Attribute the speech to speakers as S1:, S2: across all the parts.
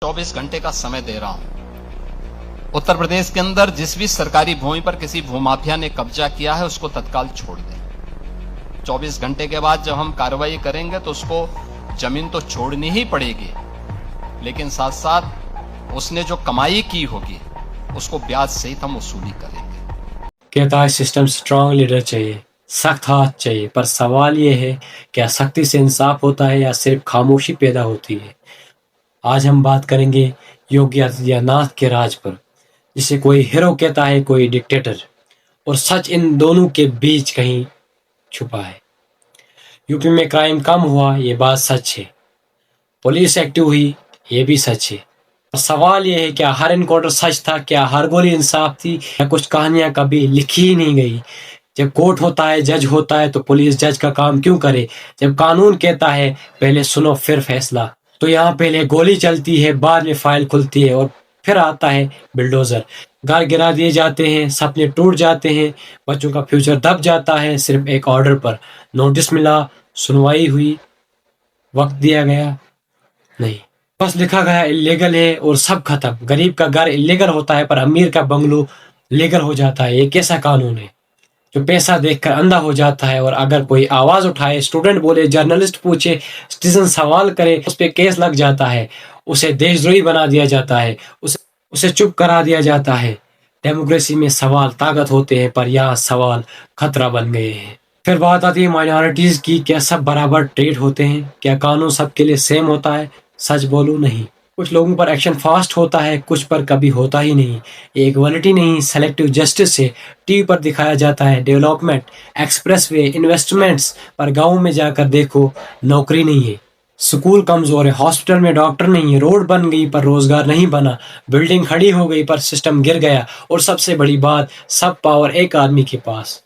S1: 24 घंटे का समय दे रहा हूं। उत्तर प्रदेश के अंदर जिस भी सरकारी भूमि पर किसी भूमाफिया ने कब्जा किया है उसको तत्काल छोड़ दें। 24 घंटे के बाद जब हम कार्रवाई करेंगे तो उसको जमीन तो छोड़नी ही पड़ेगी, लेकिन साथ साथ उसने जो कमाई की होगी उसको ब्याज सहित हम वसूली करेंगे।
S2: कहता है सिस्टम स्ट्रांग लीडर चाहिए, सख्त हाथ चाहिए, पर सवाल ये है क्या सख्ती से इंसाफ होता है या सिर्फ खामोशी पैदा होती है। आज हम बात करेंगे योगी आदित्यनाथ के राज पर, जिसे कोई हीरो कहता है, कोई डिक्टेटर, और सच इन दोनों के बीच कहीं छुपा है। यूपी में क्राइम कम हुआ, ये बात सच है। पुलिस एक्टिव हुई, ये भी सच है। सवाल ये है क्या हर इनकाउंटर सच था, क्या हर गोली इंसाफ थी, या कुछ कहानियां कभी लिखी ही नहीं गई। जब कोर्ट होता है, जज होता है, तो पुलिस जज का काम क्यों करे। जब कानून कहता है पहले सुनो फिर फैसला, तो यहाँ पहले गोली चलती है, बाद में फाइल खुलती है और फिर आता है बिल्डोजर। घर गिरा दिए जाते हैं, सपने टूट जाते हैं, बच्चों का फ्यूचर दब जाता है सिर्फ एक ऑर्डर पर। नोटिस मिला, सुनवाई हुई, वक्त दिया गया नहीं, बस लिखा गया इलीगल है और सब खत्म। गरीब का घर इलीगल होता है पर अमीर का बंगलो लीगल हो जाता है। ये कैसा कानून है जो पैसा देखकर अंधा हो जाता है। और अगर कोई आवाज उठाए, स्टूडेंट बोले, जर्नलिस्ट पूछे, सिटीजन सवाल करे, उस पर केस लग जाता है, उसे देशद्रोही बना दिया जाता है, उसे चुप करा दिया जाता है। डेमोक्रेसी में सवाल ताकत होते हैं, पर यहाँ सवाल खतरा बन गए हैं। फिर बात आती है माइनॉरिटीज की, क्या सब बराबर ट्रीट होते हैं, क्या कानून सबके लिए सेम होता है। सच बोलूं, नहीं। कुछ लोगों पर एक्शन फास्ट होता है, कुछ पर कभी होता ही नहीं। ये इक्वालिटी नहीं, सेलेक्टिव जस्टिस है। टीवी पर दिखाया जाता है डेवलपमेंट, एक्सप्रेसवे, इन्वेस्टमेंट्स, पर गाँव में जाकर देखो नौकरी नहीं है। स्कूल कमजोर है, हॉस्पिटल में डॉक्टर नहीं है, रोड बन गई पर रोजगार नहीं बना, बिल्डिंग खड़ी हो गई पर सिस्टम गिर गया, और सबसे बड़ी बात, सब पावर एक आदमी के पास।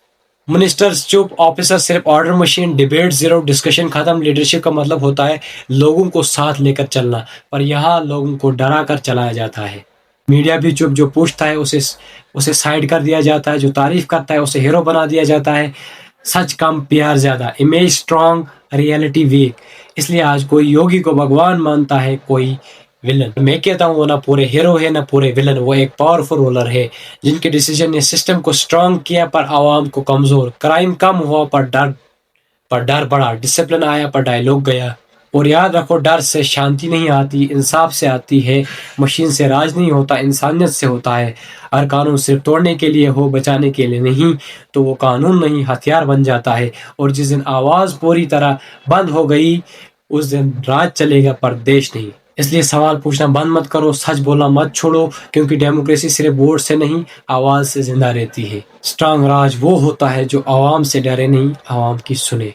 S2: मिनिस्टर्स चुप, ऑफिसर सिर्फ order machine, debate zero, discussion खत्म। लीडरशिप का मतलब होता है लोगों को साथ लेकर चलना, पर यहाँ लोगों को डरा कर चलाया जाता है। मीडिया भी चुप, जो पूछता है उसे साइड कर दिया जाता है, जो तारीफ करता है उसे हीरो बना दिया जाता है। सच कम, प्यार ज्यादा, इमेज स्ट्रांग, रियलिटी वीक। इसलिए आज कोई योगी को भगवान मानता है, कोई विलन। मैं कहता हूँ वो ना पूरे हीरो है ना पूरे विलन, वो एक पावरफुल रूलर है जिनके डिसीजन ने सिस्टम को स्ट्रांग किया पर आवाम को कमजोर। क्राइम कम हुआ पर डर बढ़ा, डिसिप्लिन आया पर डायलॉग गया। और याद रखो, डर से शांति नहीं आती, इंसाफ से आती है। मशीन से राज नहीं होता, इंसानियत से होता है। अगर कानून सिर्फ तोड़ने के लिए हो, बचाने के लिए नहीं, तो वो कानून नहीं हथियार बन जाता है। और जिस दिन आवाज पूरी तरह बंद हो गई उस दिन राज चलेगा पर देश नहीं। इसलिए सवाल पूछना बंद मत करो, सच बोलना मत छोड़ो, क्योंकि डेमोक्रेसी सिर्फ वोट से नहीं, आवाज से जिंदा रहती है। स्ट्रांग राज वो होता है जो आवाम से डरे नहीं, आवाम की सुने।